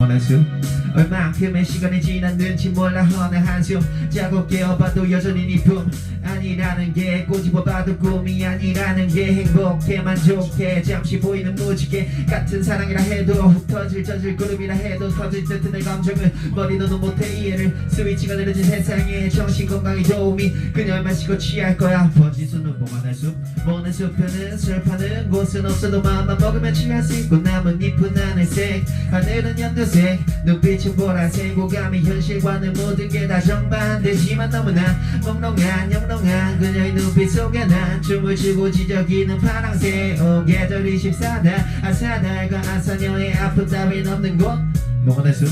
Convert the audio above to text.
원한 수 얼만큼의 시간이 지났는지 몰라 어느 한숨 자고 깨어봐도 여전히 네 품 아니라는 게 꼬집어봐도 꿈이 아니라는 게 행복해 만족해 잠시 보이는 무지개 같은 사랑이라 해도 훅 터질 젖을 구름이라 해도 터질 듯한 내 감정을 머리로도 못해 이해를 스위치가 느려진 세상에 정신건강에 도움이 그녀를 마시고 취할 거야 번지수는 몽환할 숲 모는 숲에는 슬퍼하는 곳은 없어도 마음만 먹으면 취할 수 있고 나뭇잎은 하늘색 하늘은 연두색 눈빛은 보라색 오감이 현실과는 모든 게 다 정반대지만 너무나 몽롱한 영롱한 그녀의 눈빛 속에 난 춤을 추고 지저귀는 파랑색 계절이 14달 아사달과 아사녀의 아픔 따윈 없는 곳 몽환할 숲